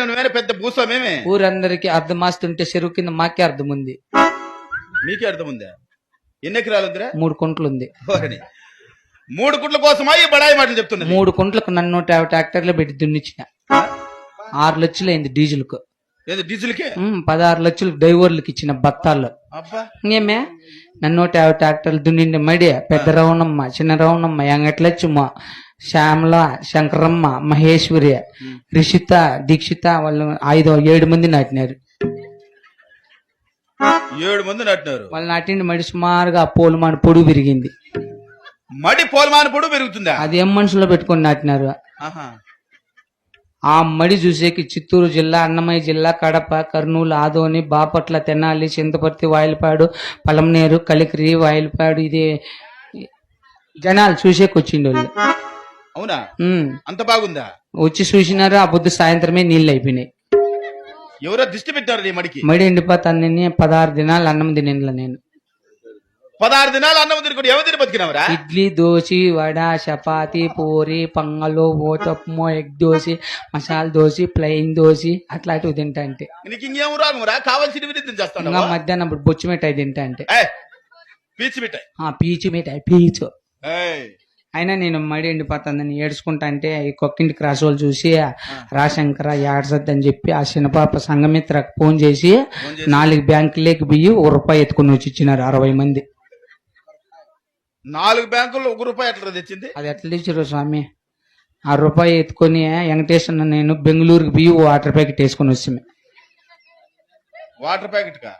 నువ్వేనా పెద్ద భూస్వామేమే? ఊరందరికి అర్థమాస్తుంటే చెరువు కింద మాకే అర్థం ఉంది. నీకే అర్థం ఉందా? ఎన్ని ఎకరాలు ఉందిరా? 3 కుంటలు ఉంది. 3 గుట్ల కోసమా ఈ బడాయి మాటలు చెప్తున్నది? 3 కుంటలకు నన్ను 150 ట్రాక్టర్లు పెట్టి దున్నిచ్చిన. 6 లక్షలు అయింది డీజిల్ కు. ఏది డీజిల్కే? 16 లక్షలు డ్రైవర్లకు ఇచ్చిన బత్తాల్లో. అబ్బా, ఇంకేమే నన్ను 150 ట్రాక్టర్లు దున్నిండి మడి పెద్ద రవణమ్మ, చిన్న రవణమ్మ, ఎంగట్లచ్చమ్మ, శ్యామల, శంకరమ్మ, మహేశ్వరి, రిషిత, దీక్షిత వాళ్ళు 7 మంది నాటినారు. 7 మంది నాటినారు. వాళ్ళు నాటిండి మడి సుమారుగా పోలుమాని పొడుగు పెరిగింది. మడి పోలమాన పొడుగు పెరుగుతుందా? అది ఏం మనుషులో పెట్టుకొని నాటినారు. ఆహా. ఆ మడి చూసేకి చిత్తూరు జిల్లా, అన్నమయ్య జిల్లా, కడప, కర్నూలు, ఆదోని, బాపట్ల, తెనాలి, చింతపర్తి, వాయిలపాడు, పలమనేరు, కలికిరి, వాయిలపాడు ఇది జనాలు చూసేకి వచ్చిండు వాళ్ళు. అవునా? అంత బాగుందా? వచ్చి చూసినారు. ఆ పొద్దు సాయంత్రమే నీళ్ళు అయిపోయినాయి. ఎవరో దిష్టి పెట్టారు నీ మడికి? మడి ఎండిపోతాను. 16 దినాలు అన్నం తినేలా నేను. 16 దినాలు అన్నం తినుకుంటే ఎవరు తిని బతికినవరా? ఇడ్లీ, దోశ, వడ, చపాతి, పూరి, పొంగలు, ఓతప్పము, ఎగ్ దోశ, మసాలా దోశ, ప్లెయిన్ దోశ అట్లాంటివి తింటా అంటే. నీకు ఇంకేం రాగురా? కావాల్సినవి చేస్తాను. ఇంకా మధ్యాహ్నం బొచ్చు మిఠాయి తింటా అంటే. పీచు మిఠాయి. పీచు మిఠాయి పీచు. ఏయ్, అయినా నేను మడి ఎండిపోతుందని ఏడ్చుకుంటా అంటే ఈ కొక్కింటి క్రాస్ వాళ్ళు చూసి రాశంకర ఏడ్సద్దని చెప్పి ఆ చిన్నపాప సంఘమిత్రకు ఫోన్ చేసి 4 బ్యాంకులేకి బియ్యి ₹1 ఎత్తుకుని వచ్చి ఇచ్చినారు 60 మంది. 4 బ్యాంకుల్లో ₹1 ఎట్లా తెచ్చింది? అది ఎట్లా తెచ్చారు స్వామి? ఆ రూపాయి ఎత్తుకొని వెంకటేశ్వర నేను బెంగళూరుకి బియ్యి వాటర్ ప్యాకెట్ వేసుకుని వచ్చాము. వాటర్ ప్యాకెట్ కా?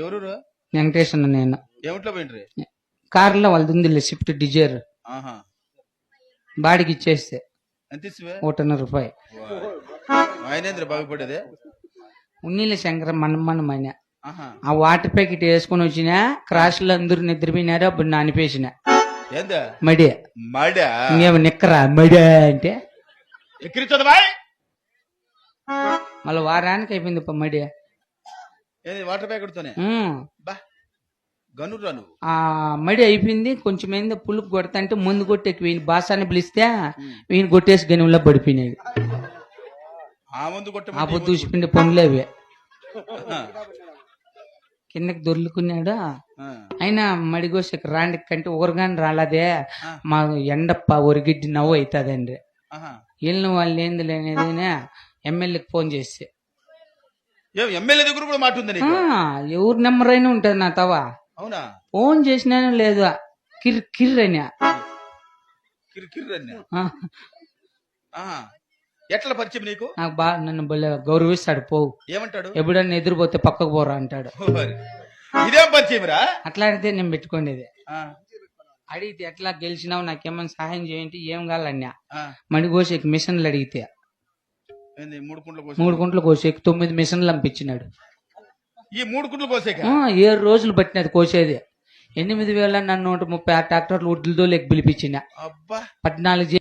ఎవరు? వెంకటేశ్వర నేను. ఏమిట్లో పోయిండ్రి? కార్లో వాళ్ళది ఉంది స్విఫ్ట్ డిజైర్. బాడికి ఇచ్చేస్తే ఎంత ఇచ్చివే? ₹1.5. ఆయనేంద్ర బాగుపడేదే? ఉన్నీళ్ళ శంకర మనమైన ఆ వాటర్ ప్యాకెట్ వేసుకుని వచ్చిన క్రాష్ లో అందరూ నిద్రపోయినారు. అప్పుడు నానిపేసిన మడి ఇంకేమో నిక్కరా మడి అంటే మళ్ళీ వారానికి అయిపోయింది మడి వాటర్ ప్యాకెట్ తోనే. ఆ మడి అయిపోయింది. కొంచెం ఏందో పులుపు కొడతా అంటే ముందు కొట్టేకి వీని బాసాన్ని పిలిస్తే వీని కొట్టేసి గనుల్లో పడిపోయినాడు. ఆ పొద్దు చూసిపోయింది పనులు అవి. కిందకి దొర్లుకున్నాడు. అయినా మడిగోసకి రాండి కంటే ఊరగాని రాలేదే మా ఎండప్ప ఒరిగిడ్డి నవ్వు అవుతుందండి. వెళ్ళిన వాళ్ళు ఏంది లేనిది ఎమ్మెల్యేకి ఫోన్ చేస్తే ఎమ్మెల్యే దగ్గర కూడా మాట ఉంది. ఎవరు నెంబర్ అయినా ఉంటది నా తవా. అవునా? ఫోన్ చేసినాను లేదు కిర్రని ఎట్లా పరిచయం నీకు? నాకు బాగా నన్ను గౌరవిస్తాడు. పోవు ఏమంటాడు? ఎప్పుడన్నా ఎదురుపోతే పక్కకు పోరా అంటాడు. ఇదేం పరిచయం రా? అట్లాంటిదే నేను పెట్టుకునేది. అడిగితే ఎట్లా గెలిచినావు నాకేమన్నా సహాయం చేయండి ఏం కావాలన్నా మడిగోసేకి మిషన్లు అడిగితే 3 కుంటలు కోసేకి 9 మిషన్లు పంపించినాడు. ఈ 3 కుంటలు కోసేకి 7 రోజులు పట్టినది కోసేది. 8,000 నన్ను 136 ట్రాక్టర్లు ఉడ్లతో లెక్క పిలిపించిన 14